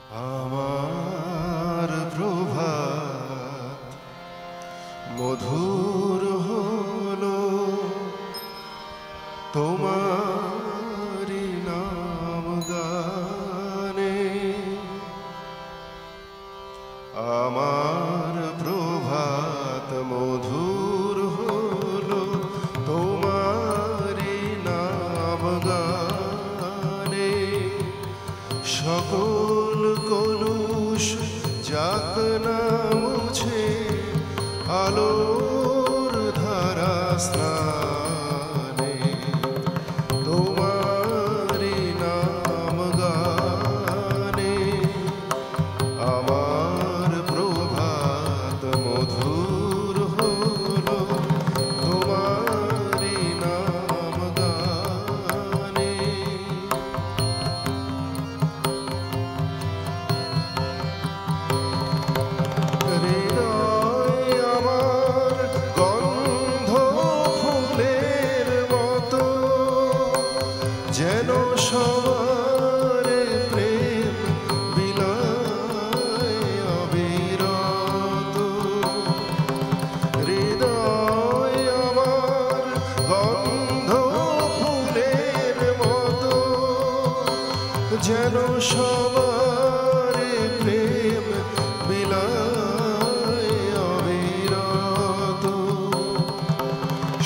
আমার প্রভাত মধুর হলো তোমারি নাম গানে। আমার প্রভাত মধুর হলো তোমারি নাম গানে। সকল কলুষ যাক না মুছে আলোর ধারা স্নানে। তোমারি নাম গানে আমার প্রভাত মধুর হলো তোমারি নাম গানে। হৃদয় আমার গন্ধ ফুলের মতো, যেন সবার প্রেম বিলায় অবিরত। হৃদয় আমার গন্ধ ফুলের মতো, যেন সবার প্রেম বিলায় অবিরত।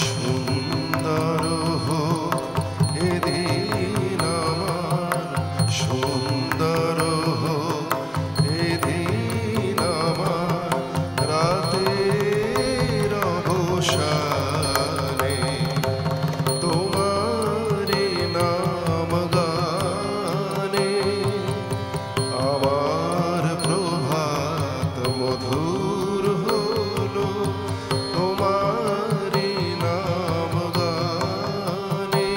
সুন্দর হোক এদিন আমার, সুন্দর হোক এদিন আমার, রাতের অবসানে তোমারি নাম গানে। আমার প্রভাত মধুর হলো তোমারি নাম গানে।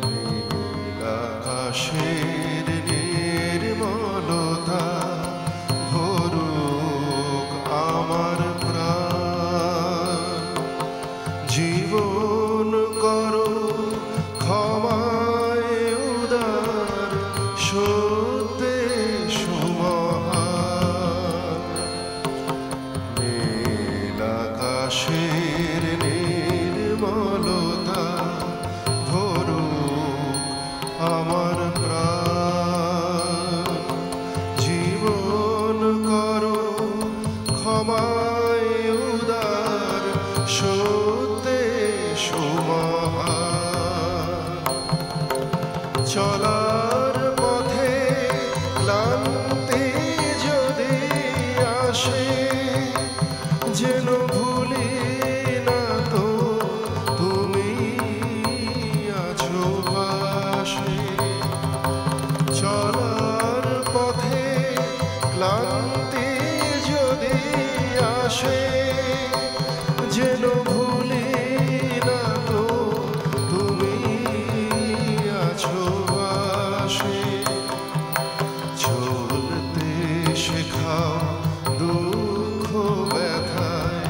নীল আকাশের নির্মলতা ভরুক আমার প্রাণ। জীবন করো ক্ষমায় উদার, সত্যে সুমহান। নীল আকাশের নির্মলতা ভরুক আমার প্রাণ। জীবন করো ক্ষমায় উদার, সত্যে সুমহান। চলার পথে ক্লান্তি যদি আসে, যেন ভুলি না তো তুমি আছো পাশে। চলার পথে ক্লান্তি যদি আসে, যেন ভুলি না তো তুমি আছো পাশে। চলতে শেখাও দুঃখ ব্যথায়,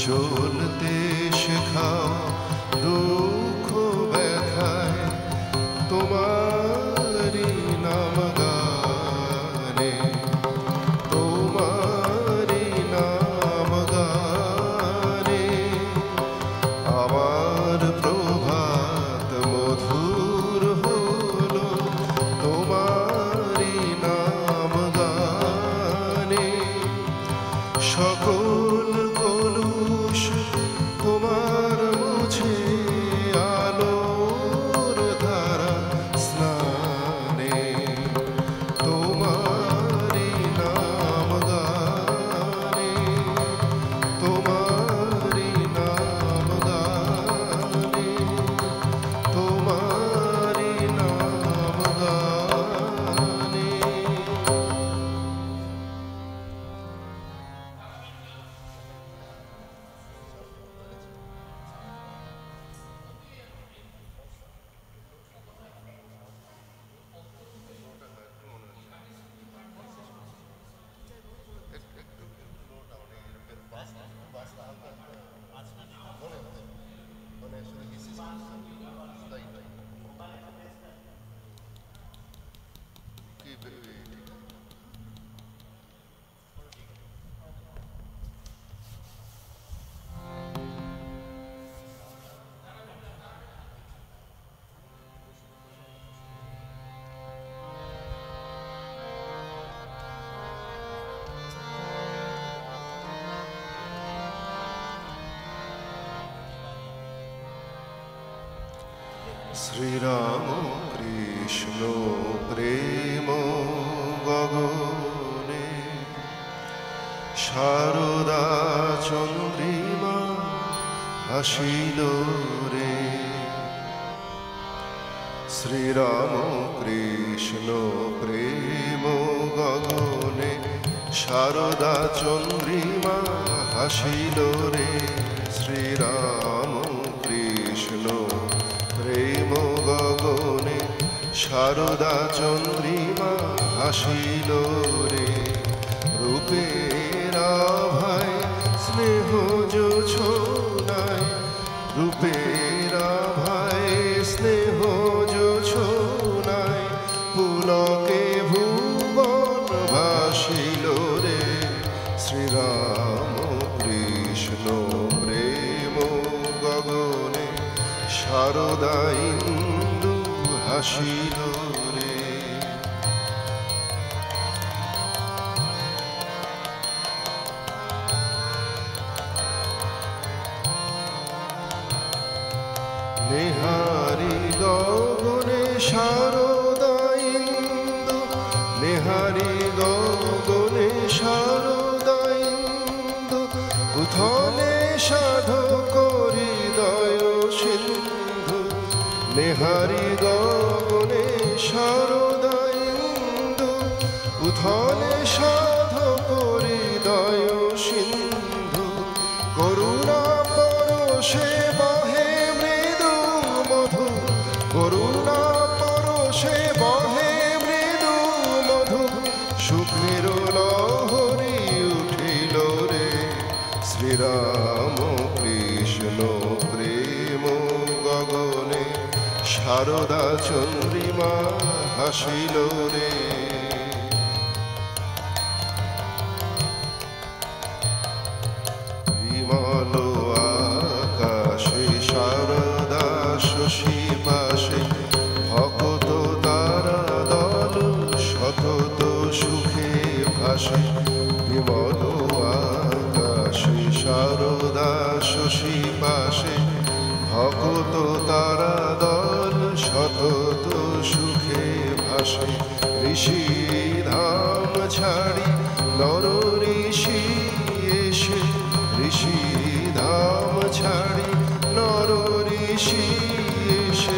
চলতে শেখাও দুঃখ ব্যথায়, তোমারি নাম গানে। শ্রীরাম কৃষ্ণ প্রেম গগনে শারদা চন্দ্রিমা হাসিল রে। শ্রীরাম কৃষ্ণ প্রেম গগনে শারদা চন্দ্রিমা হাসিল রে। শ্রীরাম কৃষ্ণ প্রেম গগনে শারদা চন্দ্রিমা হাসিল রে। রূপের আভায় স্নেহ জোছনায়, রূপের আভায় স্নেহ জোছনায় পুলকে ভুবন ভাসিল রে। শ্রীরাম কৃষ্ণ প্রেম গগনে শারদা ইন্দু হাসিল রে। নেহারি গগনে শারদা ইন্দু, নেহারি গগনে শারদা ইন্দু উথলে সাধক হৃদয় সিন্ধু। নেহারি গগনে শারদা ইন্দু উথলে সাধক হৃদয় সিন্ধু। করুণা পরশে বহে মৃদু মধু, করুণা পরশে বহে মৃদু মধু। সুখের লহরী উঠিল রে। শ্রীরাম কৃষ্ণ প্রেম গগনে শারদা চন্দ্রিমা হাসিল রে। বিমল আকাশে শারদা শশী পাশে ভকত তারা দল সতত সুখে ভাসে। বিমল আকাশে শারদা শশী পাশে ভকত তারা দল সতত সুখে ভাসে। ঋষি ধাম ছাড়ি নর ঋষি এসে, ঋষি ধাম ছাড়ি নর ঋষি এসে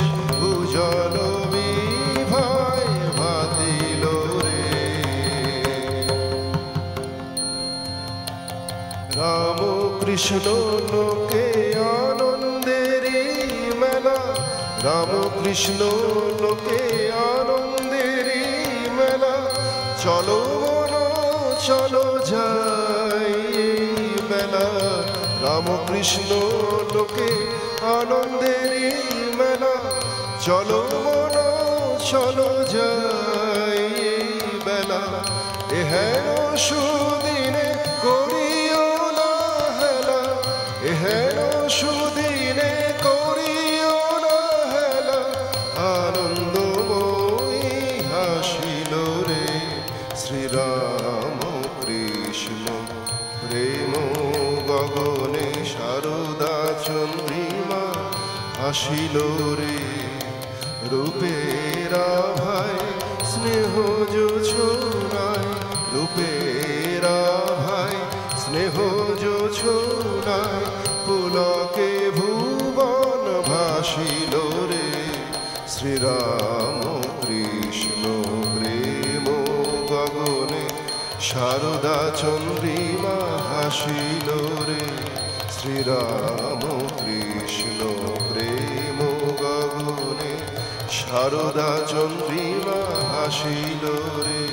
উজ্জ্বল বিভায় ভাতিল রে। রাম কৃষ্ণ লোকে আনন্দেরই মেলা, রাম কৃষ্ণ লোকে আনন্দেরই মেলা। চলো মন চলো যাই মেলা, রাম কৃষ্ণ লোকে আনন্দেরই মেলা। চলো মন চলো যাই বেলা। এহেন সুদিনে করিও না হেলা, এহেন সুদিনে করিও না হেলা। আনন্দময়ী হাসিল রে। শ্রীরাম কৃষ্ণ প্রেম গগনে শারদা চন্দ্রিমা হাসিল রে। রূপের আভায় স্নেহ জোছনায়, রূপের আভায় স্নেহ জোছনায় পুলকে ভুবন ভাসিল রে। শ্রীরাম কৃষ্ণ প্রেম গগনে শারদা চন্দ্রিমা হাসিল রে। শ্রীরাম কৃষ্ণ প্রেম গগনে শারদা চন্দ্রিমা হাসিল রে।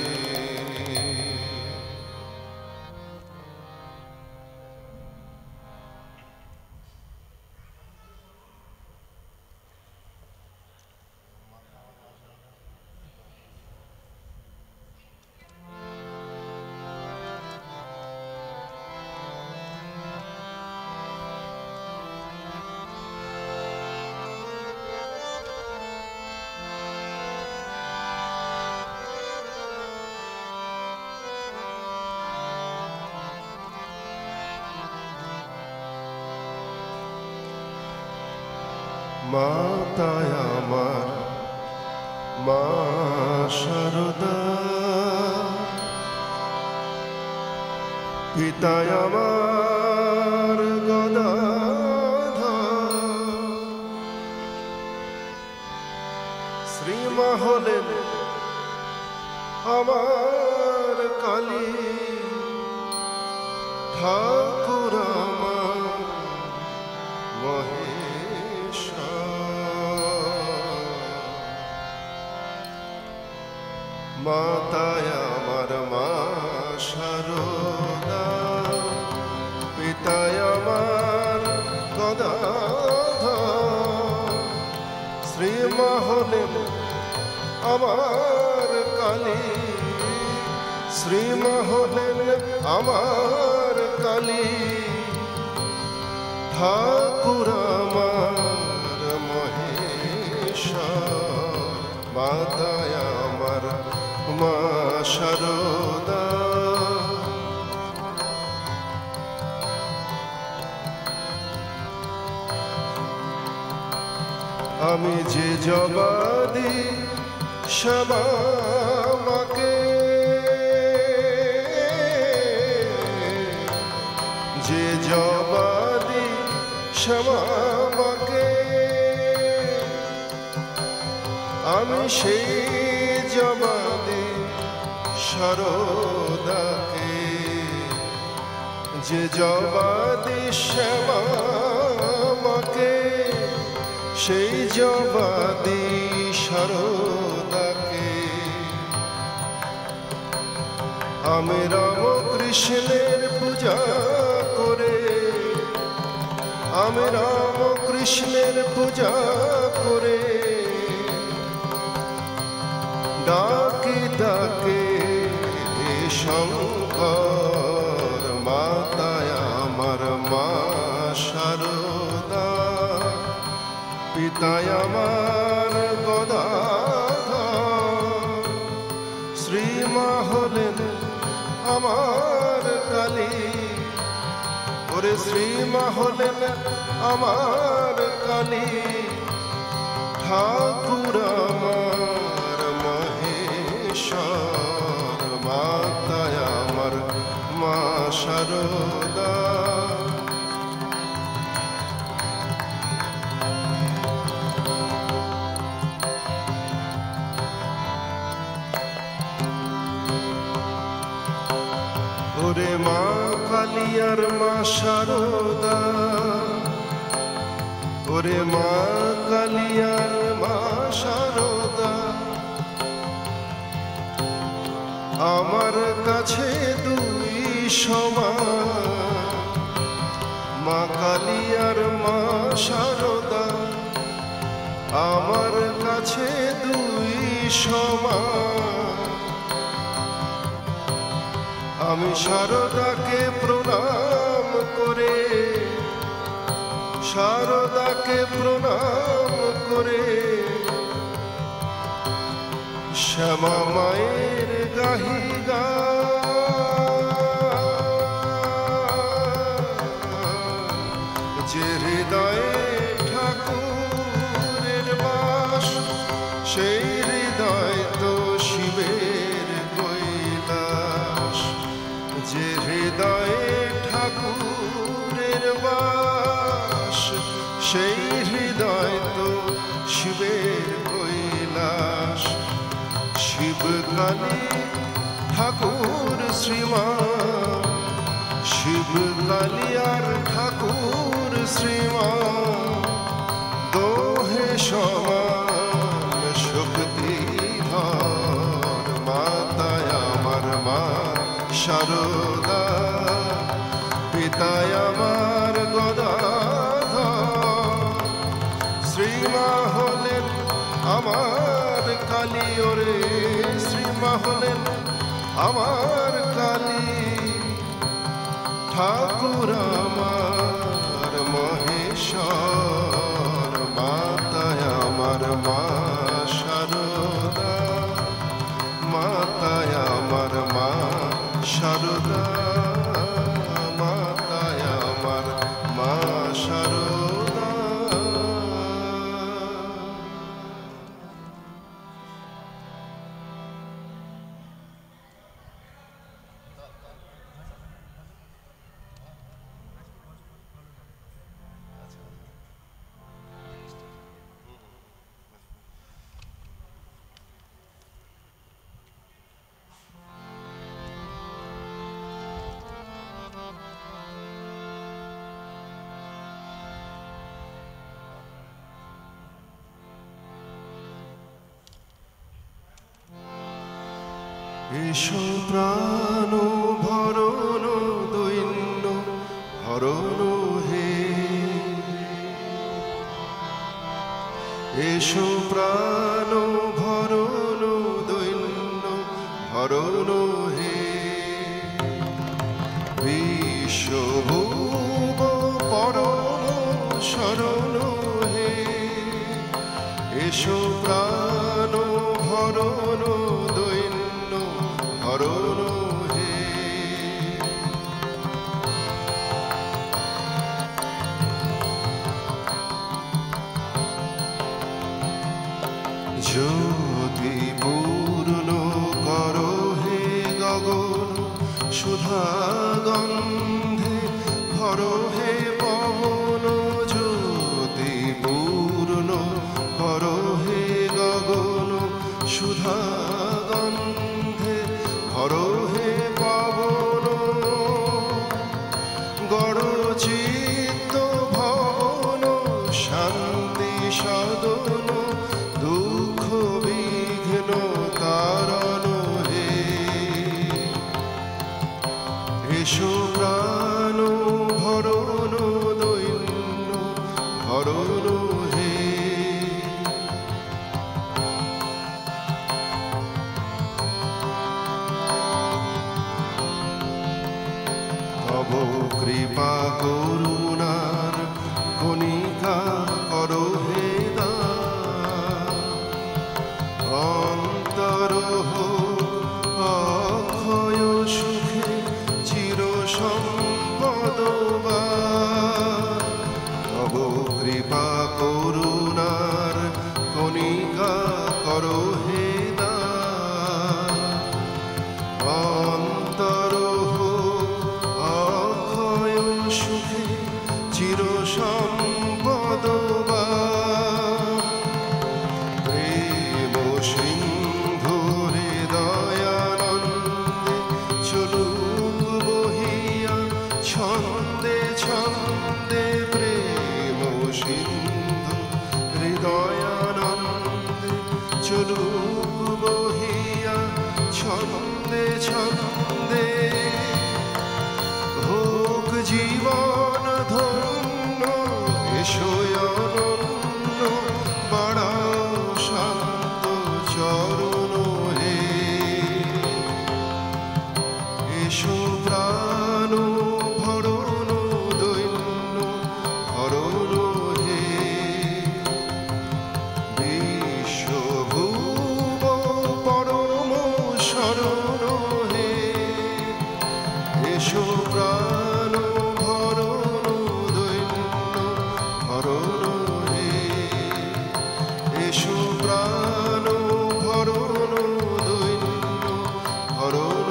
মাতায় আমার মা শারদা, পিতায় আমার গদাধর, শ্রীমা হলেন আমার কালী, ঠাকুর আমার মাতায় আমার মা শারদা, পিতায় আমার গদাধর, শ্রীমা হলেন আমার কালী, শ্রীমা হলেন আমার কালী, ঠাকুর আমার মহেশ্বর, মাতায় আমার মা শারদা। আমি যে জবাদি শ্যামা মাকে, যে জবাদি শ্যামা মাকে, আমি সেই জবাদি শারদাকে, যে জবাদি শ্যামা মাকে, সেই জবাদি শারদাকে। আমি রাম কৃষ্ণের পূজা করে, আমি রাম কৃষ্ণের পূজা করে, ডাকি ডাকে শঙ্কর, মাতায় আমার মা শারদা, পিতায় আমার গদাধর, শ্রীমা হলেন আমার কালী, ওরে শ্রীমা হলেন আমার কালী, ঠাকুর আমার মহেশ্বর, মাতায় আমার মা শারদা। ওরে মা কালী আর মা শারদা, ওরে মা কালী আর মা শারদা, আমার কাছে দুই সমান, মা কালী আর মা শারদা, আমার কাছে দুই সমান। আমি শারদাকে প্রণাম করে, শারদাকে প্রণাম করে, শ্যামা মায়ের গাহি গান, যে হৃদয়ে ঠাকুরের বাস, সেই হৃদয় তো শিবের কৈলাস, যে হৃদয়ে ঠাকুরের বাস, সেই হৃদয় তো শিবের কৈলাস। শিব কালী ঠাকুর শ্রীমা, শিব কালী আর ঠাকুর শ্রীমা, দোহে সমান শক্তিধর, মাতায় আমার মা শারদা, পিতায় আমার গদাধর, শ্রীমা হলেন আমার কালী, ওরে শ্রীমা হলেন আমার কালী, ঠাকুর আমার মহেশ্বর, মাতায় আমার মা শারদা, মাতায় আমার মা শারদা, মাতায় আমার মা শারদা। এসো প্রাণ ভরণ দৈন্য হরণ হে, এসো প্রাণ ভরণ দৈন্য হরণ হে, বিশ্বভুব পরম শরণ হে, এসো প্রাণ ভরণ দৈন্য হরণ হে। জ্যোতি পূর্ণ করো হে গগন, সুধা গন্ধে ভরো হে পবন, জ্যোতি পূর্ণ করো হে গগন, সুধা গন্ধে ভরো হে পবন, গড় চিত্ত ভবন শান্তি সদন, দুঃখ বিঘ্ন তারণ হে, এসো প্রাণ ভরণ দৈন্য হরণ হে। তব কৃপা করুণার কণিকা করো হে দান, অন্তর হোক অক্ষয় সুখে চির সম্পদবান, তব কৃপা করুণার কণিকা করো হে দান, অন্তর হোক অক্ষয় সুখে চির সম্পদবান, প্রেম সিন্ধু হৃদয়ানন্দে চলুক বহিয়া ছন্দে ছন্দে, প্রেম সিন্ধু হৃদয়ানন্দে চলুক বহিয়া ছন্দে ছন্দে, হোক জীবন ধন্য এসো অনন্য, বাড়াও শান্ত চরণ হে, এসো প্রাণ ভরণ দৈন্য হরণ হে, বিশ্বভুব পরম শরণ হে, এসো প্রাণ ভরণ দৈন্য হরণ হে, এসো প্রাণ ভরণ দৈন্য হরণ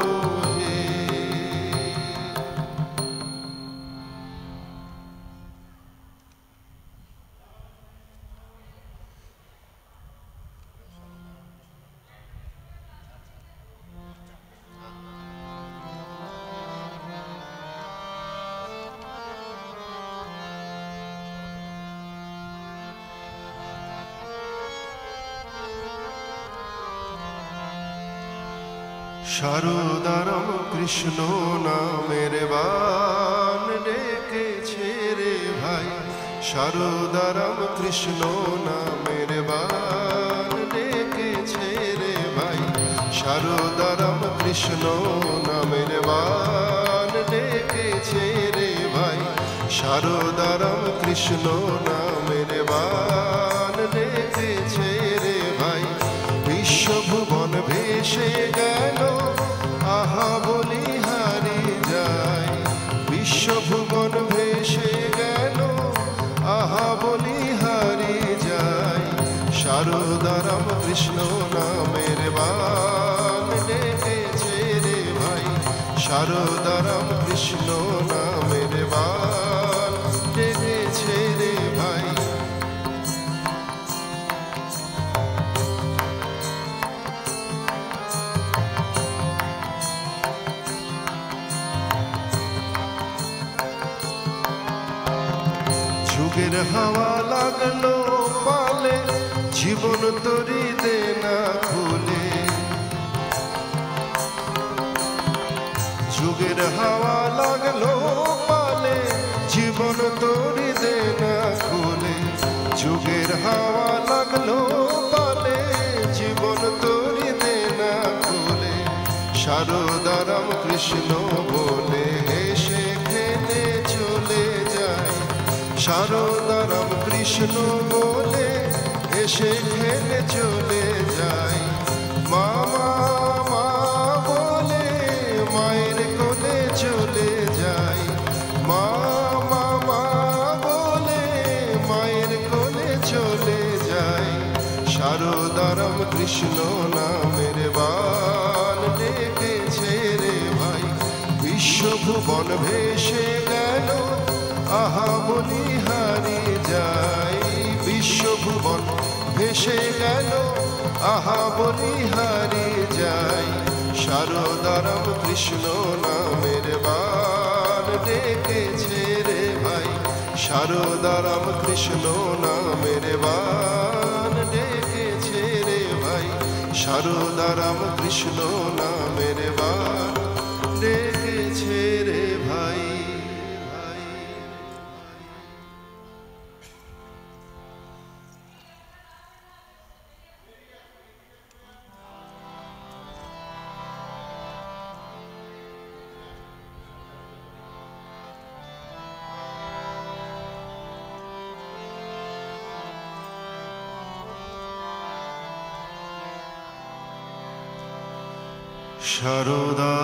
হে। শারদারাম কৃষ্ণ নামের বান ডেকেছে রে ভাই, শারদারাম কৃষ্ণ নামের বান ডেকেছে রে ভাই, শারদারাম কৃষ্ণ নামের বান ডেকেছে রে ভাই, শারদারাম কৃষ্ণ নামের বান ডেকেছে রে ভাই, বিশ্বভুবন ভেসে গেল আহা বলি হারি যায়, বিশ্বভুবন ভেসে গেল আহা বলি হারি যায়, শারদারাম কৃষ্ণ নামের বান ডেকেছে রে ভাই, শারদারাম কৃষ্ণ নামের বান ডেকেছে রে ভাই। যুগের হাওয়া লাগলো পালে, জীবন তরি দে না খুলে, যুগের হাওয়া লাগলো পালে জীবন তোরি দেনা খুলে যুগের হাওয়া লাগলো পালে জীবন তোরি দেনা খুলে শারদারাম কৃষ্ণ বলে হেসে খেলে চলে যায় শারদারাম কৃষ্ণ বলে হেসে খেলে চলে যায় মামা মা বলে মায়ের কোলে চলে যায় মামা মা বলে মায়ের কোলে চলে যায় শারদারাম কৃষ্ণ নামের বান ডেকেছে রে ভাই বিশ্বভুবন ভেসে গেল আহা বলি হারিয়ে যায় বিশ্বভুবন ভেসে গেল আহা বলি হারিয়ে যায় শারদারাম কৃষ্ণ নামের বান ডেকেছে রে ভাই শারদারাম কৃষ্ণ নামের বান ডেকেছে রে ভাই শারদারাম কৃষ্ণ নামের বান ডেকেছে রে ভাই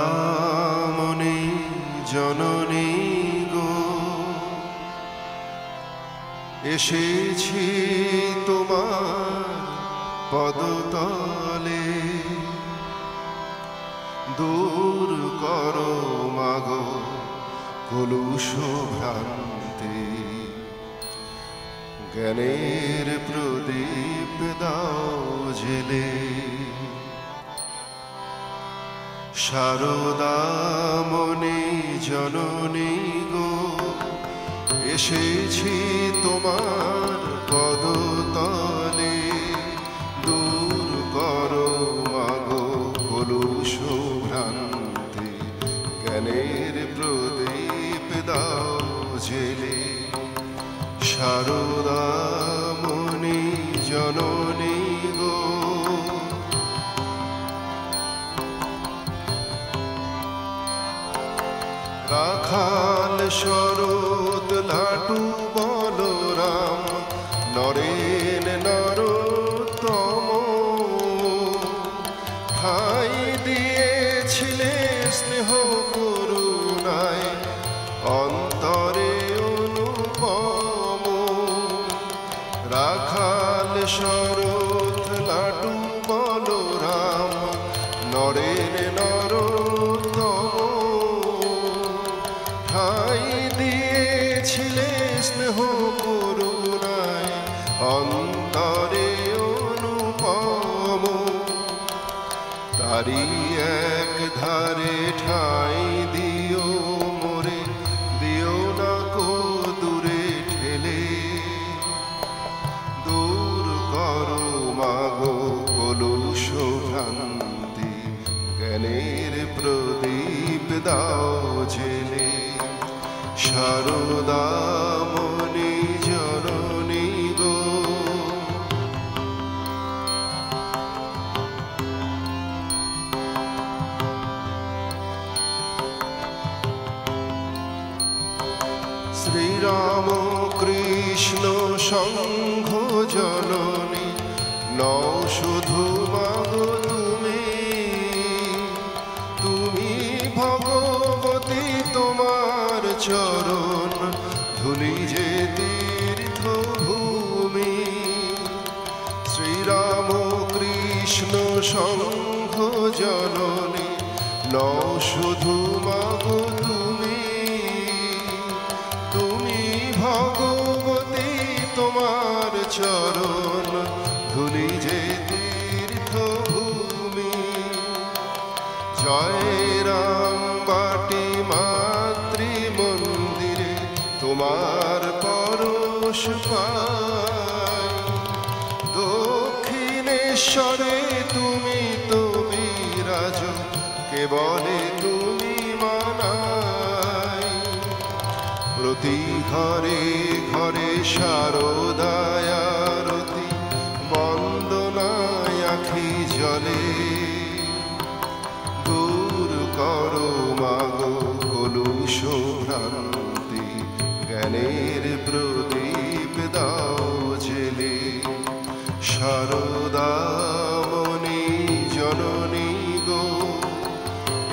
শারদামণি জননী গো এসেছি তোমার পদতলে দূর করো মাগো কলুষ ভ্রান্তি জ্ঞানের প্রদীপ দাও জেলে শারদামণি জননী গো এসেছি তোমার পদতলে দূর করো মাগো কলুষ ভ্রান্তি জ্ঞানের প্রদীপ দাও জেলে শারদামণি জননী গো রাখাল শরৎ লাটু বলরাম নরেন নরোত্তম ঠাই দিয়েছিলে স্নেহ করুণায় অন্তরে অনুপম রাখাল শরৎ লাটু বলরাম নরেন নরোত্তম ঠাই দিয়েছিলে স্নেহ করুণায় অন্তরে অনুপম তারি এক ধারে ঠাই দিও মোরে দিও না কো দূরে ঠেলে দূর করো মাগো কলুষ ভ্রান্তি জ্ঞানের প্রদীপ দাও জেলে শারদামণি জননী গো শ্রীরাম কৃষ্ণ সংঘ জননী নও শুধু মাগো তুমি ভগবতী তোমার চরণ ধুলি যে তীর্থভূমি শ্রীরাম কৃষ্ণ সংঘ জননী নও শুধু মাগো তুমি ভগবতী তোমার চরণ ধুলি যে তীর্থভূমি জয় রাম বাটি মাতৃ মন্দিরে তোমার পরশ পাই দক্ষিণেশ্বরে তুমি তো বিরাজ কেবলে তুমি মান প্রতি ঘরে ঘরে শারদায় আরতি, বন্দনায় আখি জলে। দূর করো মাগো কলুষ ভ্রান্তি, জ্ঞানের প্রদীপ দাও জেলে। শারদামণি জননী গো,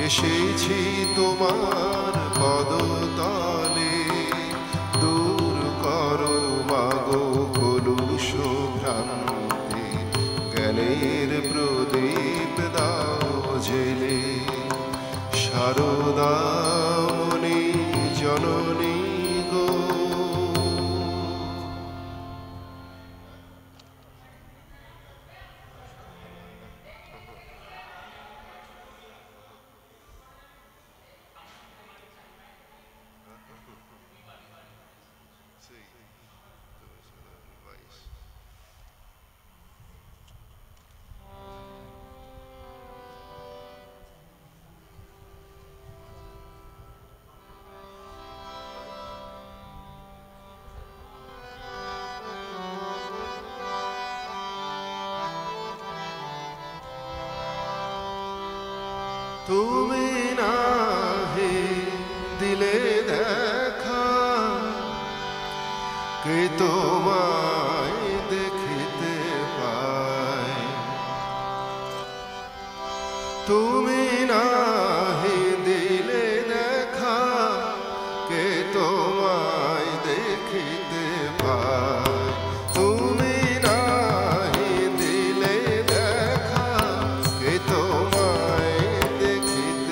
এসেছি তোমার পদতলে। দূর করো মাগো কলুষ ভ্রান্তি, জ্ঞানের প্রদীপ দাও জেলে। শারদামণি জননী গো। তুমি না হে দিলে দেখা, কে তোমায় দেখিতে পায়। তুমি না হে দিলে দেখা, কে তোমায় দেখিতে পায়। তুমি না হে দিলে দেখা, কে তোমায় দেখিতে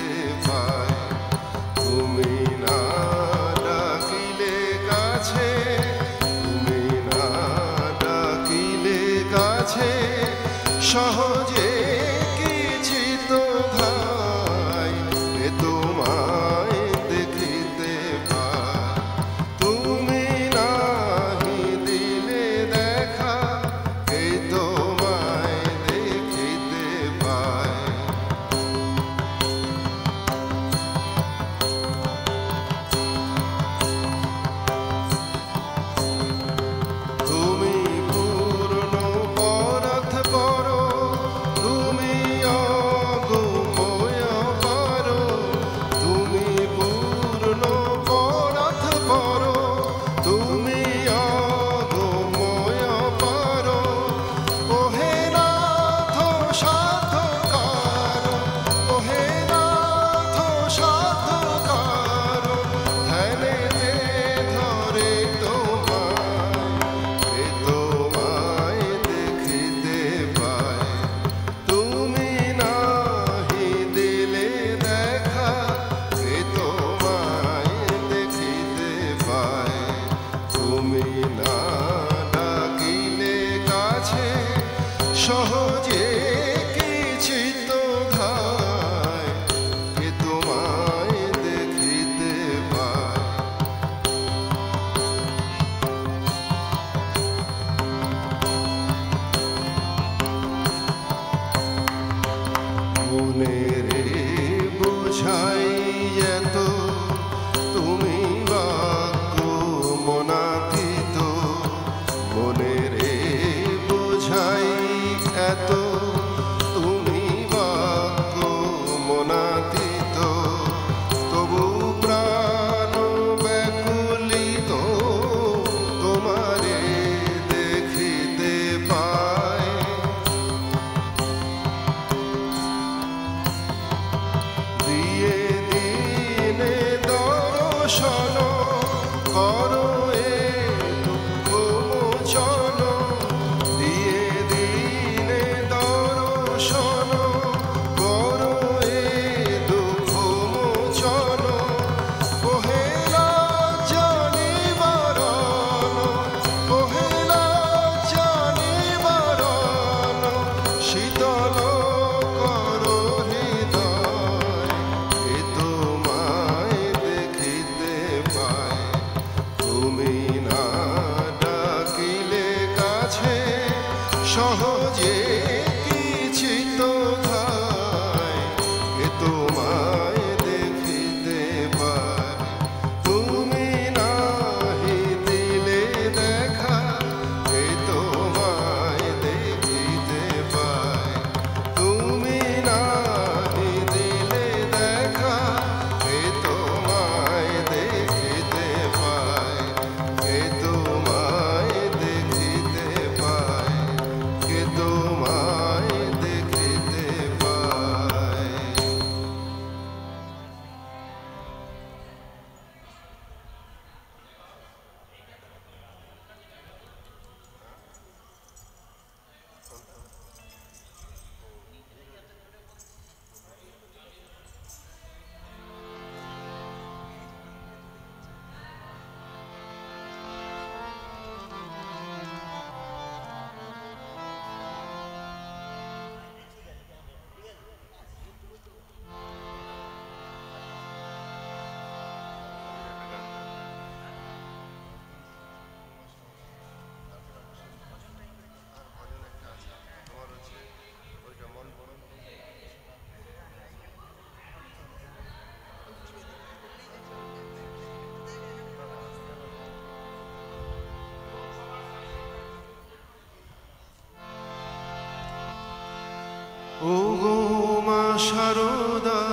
শারদা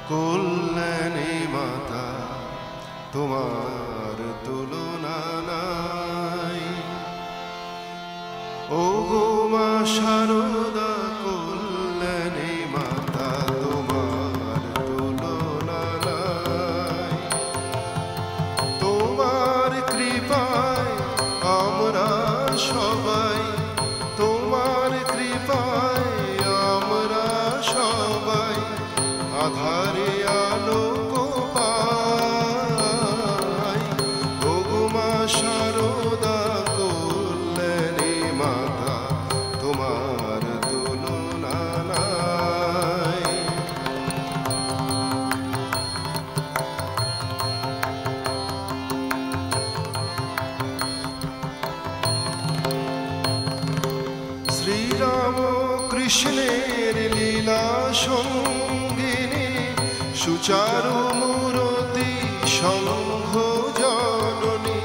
কল্যাণী মাতা তোমার তুলনা নাই। ও গো মা শারদা কল্যাণী মাতা তোমার তুলনা নাই। তোমার কৃপায় আমরা সবাই, তোমার কৃপায় আমরা সবাই আধারে আলোক পাই। ও গো মা শারদা কল্যাণী মাতা তোমার তুলনা নাই। শ্রীরাম কৃষ্ণের লীলা সঙ্গিনী সুচারু মূরতি শঙ্খ জননী।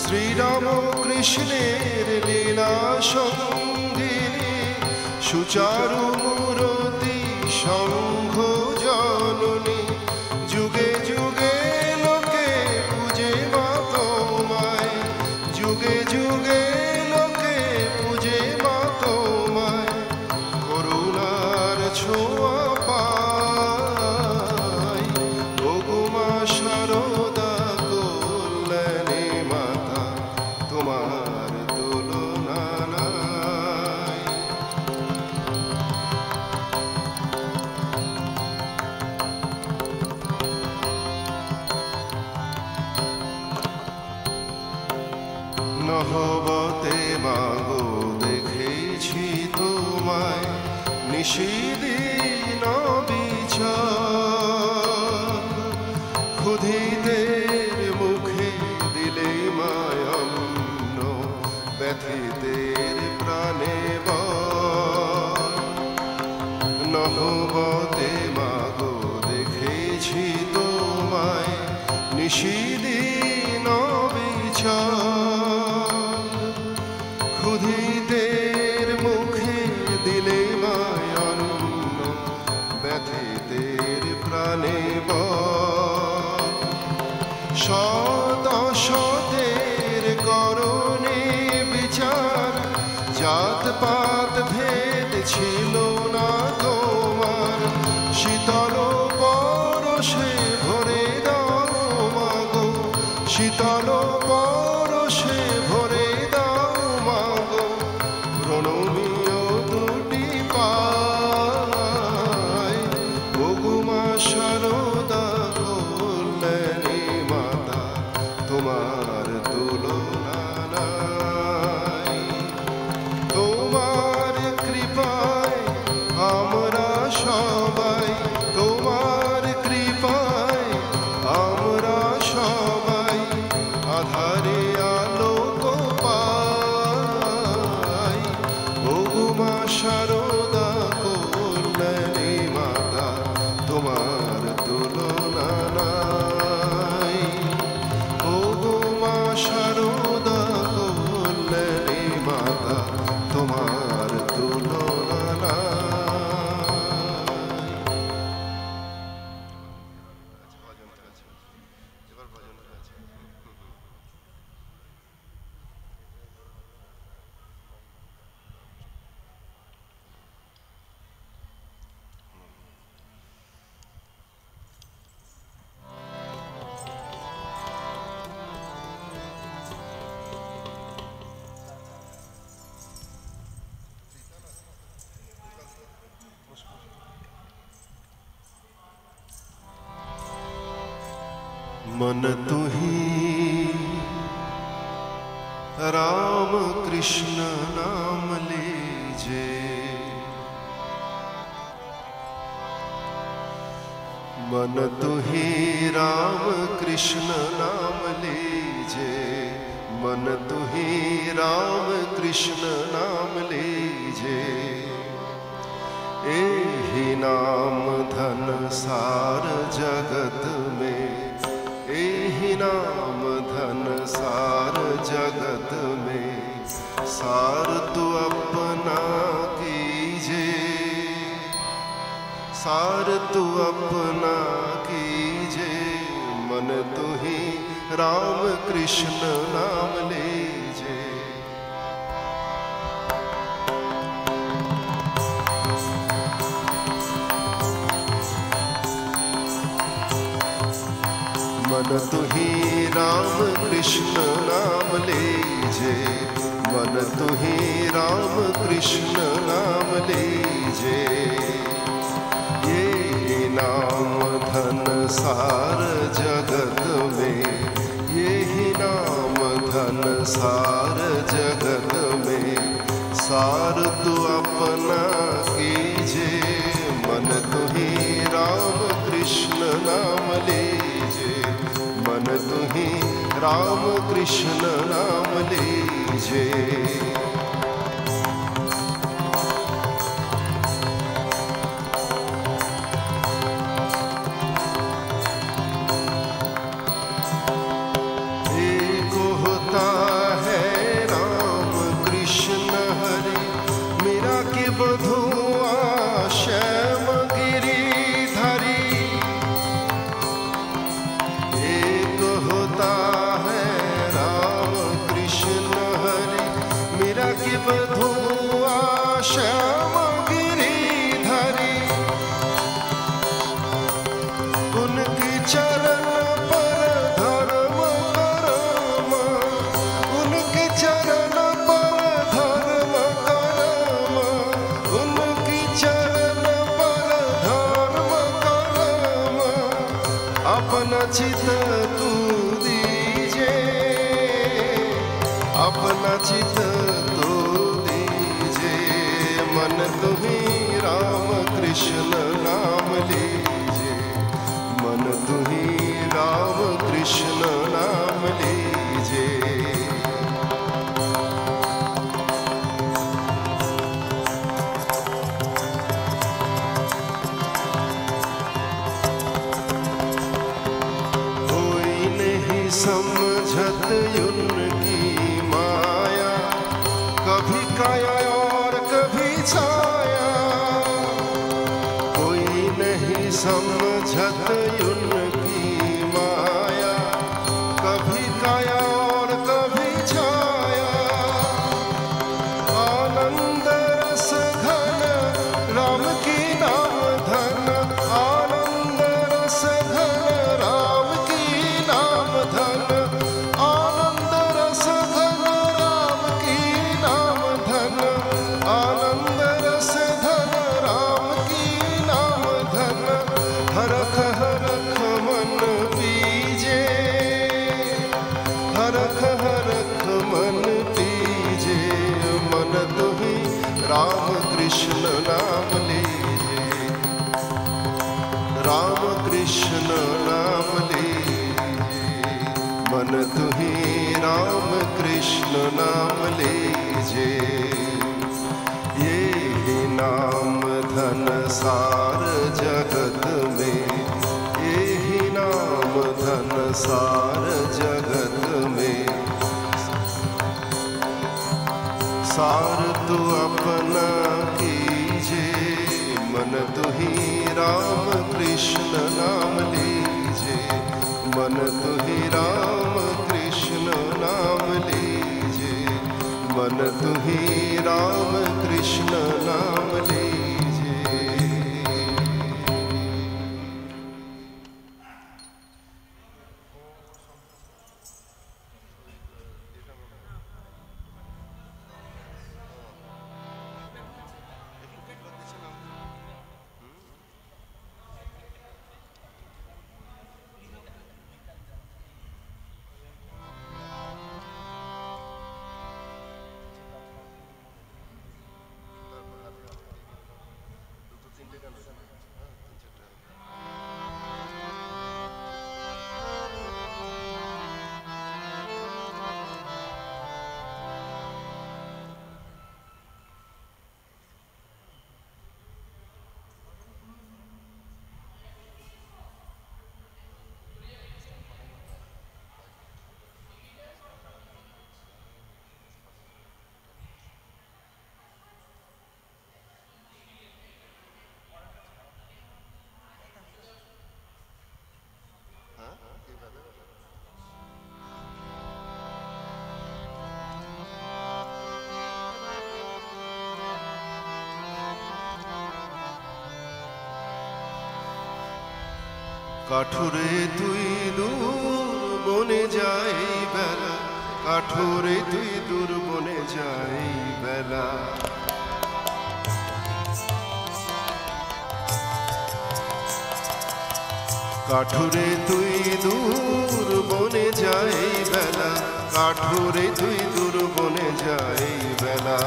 শ্রীরাম কৃষ্ণের লীলা সঙ্গিনী সুচারু মূরতি শঙ্খ জননী। যুগে যুগে লোকে পূজে মা তোমায়, যুগে যুগে লোকে পূজে মা তোমায়। করুণার ছোঁয়া পাই। ও গো মা শারদা কল্যাণী মাতা তোমার তুলনা নাই। নহবতে মাগো দেখেছি তোমায় নিশিদিন বিচার। ক্ষুধিতের মুখে দিলে মায় অন্ন, ব্যথিতের প্রাণে বর। নহবতে মাগো দেখেছি তোমায় নিশিদিন বিচার। ক্ষুধিতের মুখে দিলে মায় অন্ন, ব্যথিতের প্রাণে বর। শত শতের করণে বিচার, জাত পাত ভেদ ছিল না তোমার। শীতল পরশে ভরে দাও মাগো, শীতল পরশে ভরে দাও মাগো। প্রণমীয় দুটি পায়। ও গো মা শারদা কল্যাণী মাতা তোমার তুলনা নাই। তোমার কৃপায় আমরা সবাই, তোমার কৃপায় আমরা সবাই আধারে আলোক পাই। ও গো মা শারদা কল্যাণী মাতা তোমার তুলনা নাই। ও গো মা শারদা কল্যাণী মাতা তোমার তুলনা নাই। मन तुही राम कृष्ण नाम लीजे। मन तुही राम कृष्ण नाम लीजे। मन तुही राम कृष्ण नाम लीजे। एहि नाम धन सार जगत में, एहि नाम धन सार जगत में। सार तू अपना कीजे। सार तू अपना कीजे, मन तू ही राम कृष्ण नाम लीजे। मन तू ही राम कृष्ण नाम लीजे, मन तू ही राम कृष्ण नाम लीजे। ये नाम धन सार जगत में, यही नाम धन सार जगत में। सार तू अपना कीजे, मन तू ही राम कृष्ण नाम लीजे, मन तू ही राम कृष्ण नाम लीजे। अपना चित तू दीजे, अपना चित तू दीजे। मन तू ही राम कृष्ण नाम लीजे, मन तू ही राम कृष्ण नाम लीजे। समझत उनकी माया, कभी काया और कभी छाया। कोई नहीं समझत उनकी माया, कभी काया और कभी छाया। आनंद रस घन राम की नाम धन, आनंद रस घन राम की नाम धन, आनंद रस घन राम की नाम धन, आनंद रस धन राम की नाम धन। हरख हरख मन पीजे, हरख हरख मन पीजे। मन तू ही राम कृष्ण नाम लीजे, राम कृष्ण नाम लीजे। मन तू ही राम कृष्ण नाम लीजे। ये ही नाम धन सार जगत में, ये ही नाम धन सार जगत में। सार तू अपना कीजे, मन तू ही राम कृष्ण नाम लीजे, मन तू ही राम कृष्ण नाम लीजे, मन तू ही राम कृष्ण नाम लीजे। কাঠুরে তুই দূর বনে যাই বেলা, কাঠুরে তুই দূর বনে যাই বেলা। কাঠুরে তুই দূর বনে যাই বেলা, কাঠুরে তুই দূর বনে যাই বেলা।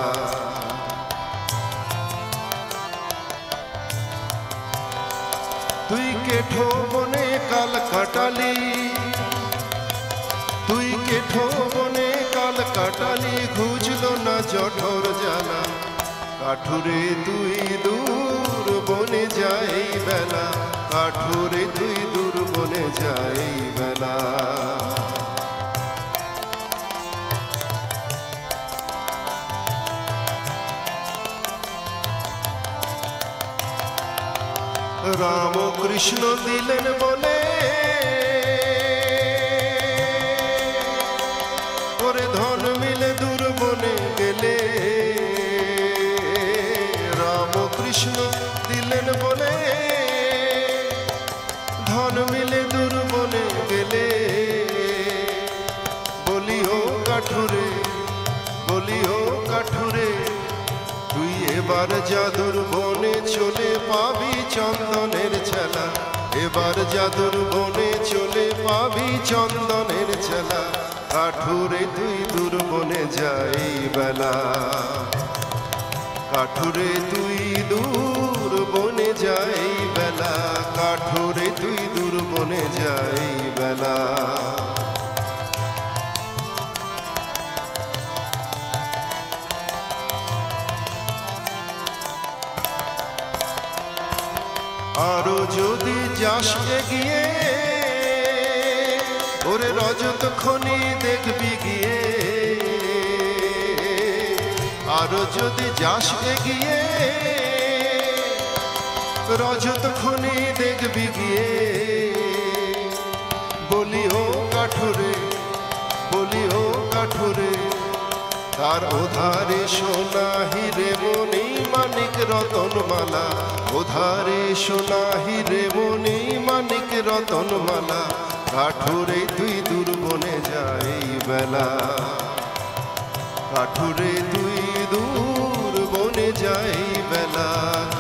তুই কেঠো বনে কাল কাটালি, তুই কেঠো বনে কাল কাটালি, ঘুচলো না জঠর জ্বালা। কাঠুরে তুই দূর বনে যাই বেলা, কাঠুরে তুই দূর বনে যাই বেলা। রাম কৃষ্ণ দিলেন বলে ওরে ধন মিলে দূর বনে গেলে। রাম কৃষ্ণ দিলেন বলে ধন মিলে দূর বনে গেলে। বলিও কাঠুরে, বলিও কাঠুরে, তুই এবার জাদুর বনে চলে পাবি চন্দনের ছেলা। এবার জাদুর বনে চলে পাবি চন্দনের ছেলা। কাঠুরে তুই দূর বনে যাই বেলা, কাঠুরে তুই দূর বনে যাই বেলা, কাঠুরে তুই দূর বনে যাই বেলা। আরো যদি যাস এগিয়ে ওরে রজত খনি দেখবি গিয়ে। আরো যদি যাস এগিয়ে রজত খনি দেখবি গিয়ে। বলিও কাঠুরে, বলিও কাঠুরে, তার ওধারে সোনা হিরে মণি মানিক রতন মালা। ওধারে সোনা হিরে মণি মানিক রতন মালা। কাঠুরে তুই দূর বনে যাই বেলা, কাঠুরে তুই দূর বনে যাই বেলা,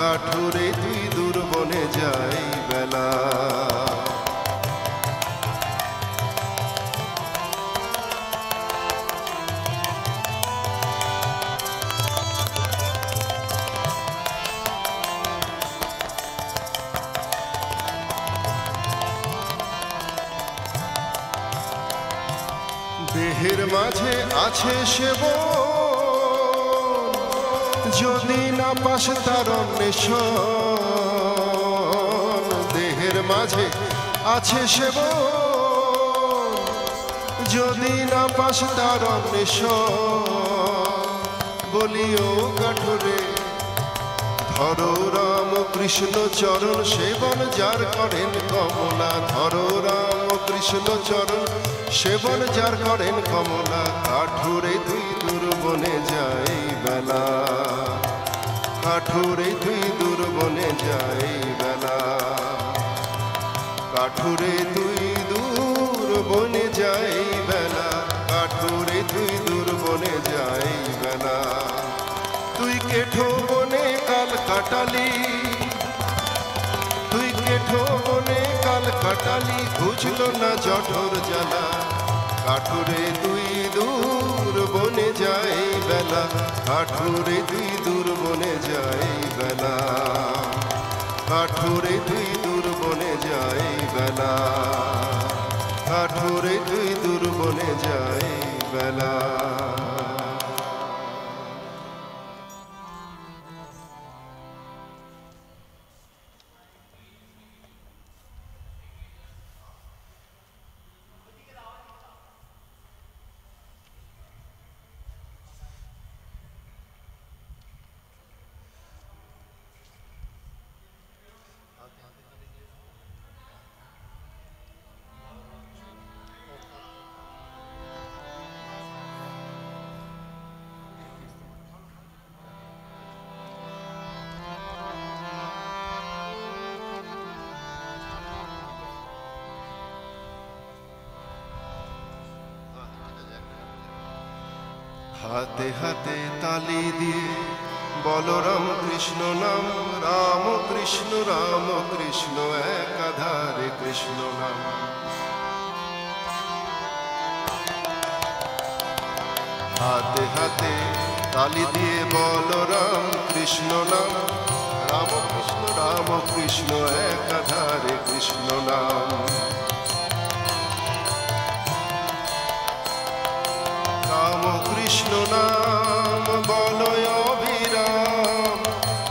কাঠুরে তুই দূর বনে যাই বেলা। দেহের মাঝে আছে সেবন, যদি না পাস তার অন্বেষণ। দেহের মাঝে আছে সেবন, যদি না পাস তার অন্বেষণ। বলিও কাঠুরে, ধরো রাম কৃষ্ণ চরণ সেবন যার করেন কমলা। ধরো রাম কৃষ্ণ চরণ সেবন যার করেন কমলা। কাঠুরে তুই দূর বনে যাই বেলা, কাঠুরে তুই দূর বনে যাই বেলা, কাঠুরে তুই দূর বনে যাই বেলা, কাঠুরে তুই দূর বনে যাই বেলা। তুই কেঠো বনে কাল কাটালি, তুই কেঠো বনে কাল কাটালি, ঘুচলো না জঠর জ্বালা। কাঠুরে তুই দূর বনে যাই বেলা, কাঠুরে তুই দূর বনে যাই বেলা, কাঠুরে তুই দূর বনে যাই বেলা, কাঠুরে তুই দূর বনে যাই বেলা। হাতে হাতে তালি দিয়ে বলো রাম কৃষ্ণ নাম, রাম কৃষ্ণ একাধারে কৃষ্ণ নাম। হাতে হাতে তালি দিয়ে বলো রাম কৃষ্ণ নাম, রাম কৃষ্ণ একাধারে কৃষ্ণ নাম। রাম কৃষ্ণ নাম বলো অবিরাম,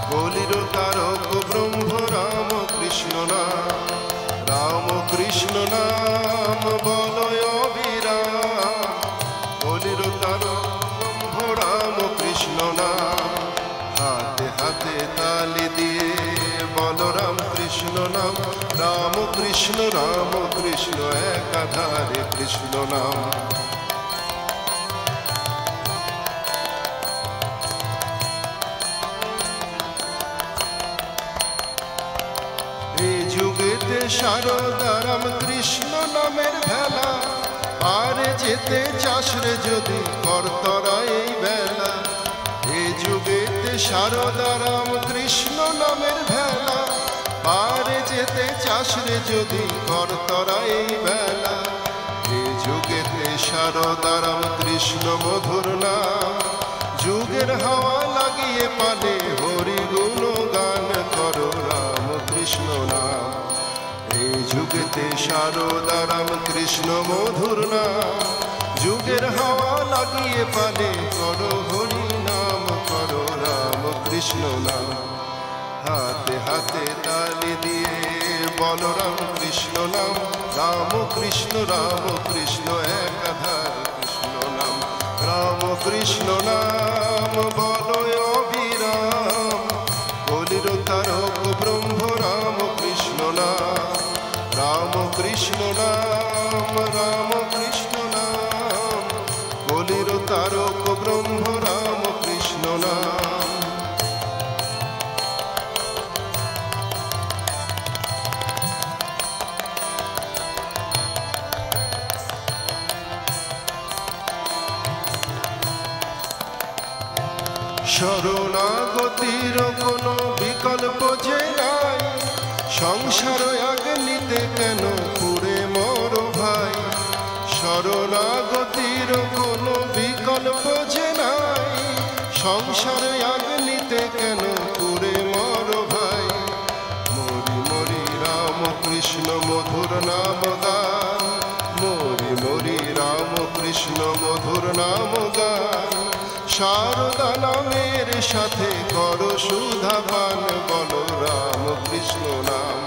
কলির তারক ব্রহ্ম রাম কৃষ্ণ নাম। রাম কৃষ্ণ নাম বলো অবিরাম, কলির তারক ব্রহ্ম রাম কৃষ্ণ নাম। হাতে হাতে তালি দিয়ে বলো রাম কৃষ্ণ নাম, রাম কৃষ্ণ একাধারে কৃষ্ণ নাম। এই যুগেতে সারদা রাম কৃষ্ণ নামের ভেলা, পারে যেতে চাস রে যদি করতরা এই বেলা। এই যুগেতে সারদা রাম কৃষ্ণ নামের ভেলা, পারে যেতে চাস রে যদি করতরা এই বেলা। এই যুগেতে সারদা রাম কৃষ্ণ মধুর নাম, যুগের হাওয়া লাগিয়ে পালে হরি গুণ গান করো রাম কৃষ্ণ নাম। এই যুগেতে সারদা রাম কৃষ্ণ মধুর নাম, যুগের হাওয়া লাগিয়ে পালে করো হরি নাম, করো রাম কৃষ্ণ নাম। হাতে হাতে তালি দিয়ে বলো রাম কৃষ্ণ নাম, রাম কৃষ্ণ একাধারে কৃষ্ণ নাম। রাম কৃষ্ণ নাম বলো অবিরাম, কলির তারক ব্রহ্ম রাম কৃষ্ণ নাম। রাম কৃষ্ণ নাম কলির তারক ব্রহ্ম রাম কৃষ্ণ নাম। শরণাগতির কোনো বিকল্প যে নাই, সংসার অগ্নিতে কেন পুড়ে মরো ভাই। শরণাগতির কোনো বিকল্প যে নাই, সংসার অগ্নিতে কেন পুড়ে মরো ভাই। মরি মরি রাম কৃষ্ণ মধুর নাম গান, মরি মরি রাম কৃষ্ণ মধুর নাম গান। সারদা নামের সাথে করো সুধাপান, বলো রাম কৃষ্ণ নাম।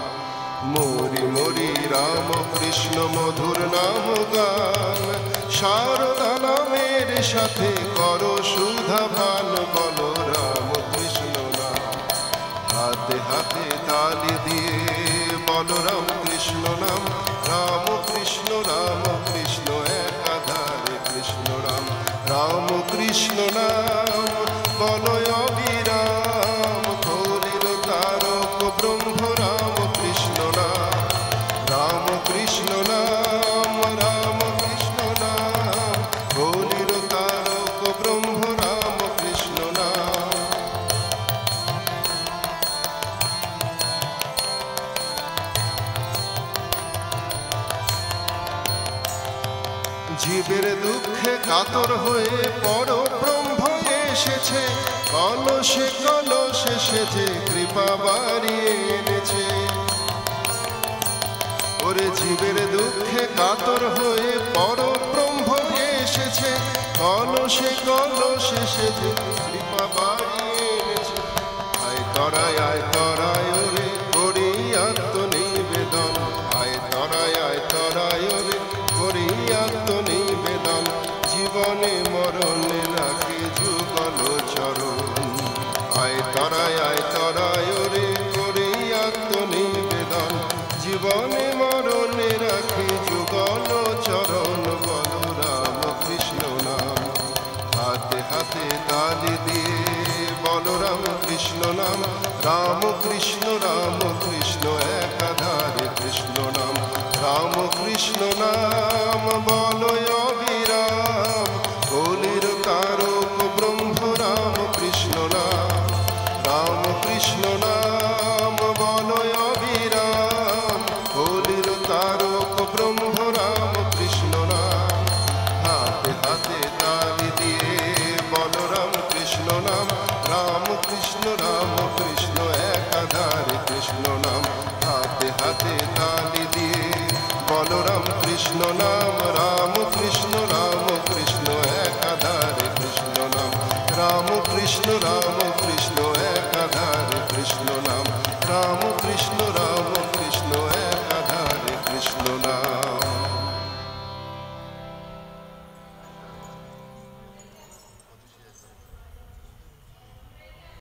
মরি মরি রাম কৃষ্ণ মধুর নাম গান, সারদা নামের সাথে করো সুধাপান, বলো রাম কৃষ্ণ নাম। হাতে হাতে তালি দিয়ে বলো রাম কৃষ্ণ নাম, রাম কৃষ্ণ একাধারে কৃষ্ণ নাম। রাম কৃষ্ণ নাম বলো অবিরাম, কলির তারক ব্রহ্ম রাম কৃষ্ণ নাম। রাম কৃষ্ণ নাম কলির তারক ব্রহ্ম রাম কৃষ্ণ নাম। জীবের দুঃখে কাতর হয়ে পরব্রহ্ম এসেছে, কলসে কলসে সেজে কৃপা বাড়িয়ে এনেছে। ওরে জীবের দুঃখে কাতর হয়ে পরব্রহ্ম এসেছে, কলসে কলসে সেজে কৃপা বাড়িয়ে এনেছে। আয় তরায় ওরে করি আত্মনিবেদন, আয় তরায় ওরে করি আত্মনিবেদন। জীবনে মরণে রাখে যুগল চরণ, আয় তরায় ওরে করি আত্মনিবেদন। জীবনে মরণে রাখে যুগল চরণ, বলো রাম কৃষ্ণ নাম। হাতে হাতে তালি দিয়ে বলো রাম কৃষ্ণ নাম, রাম কৃষ্ণ কৃষ্ণ নাম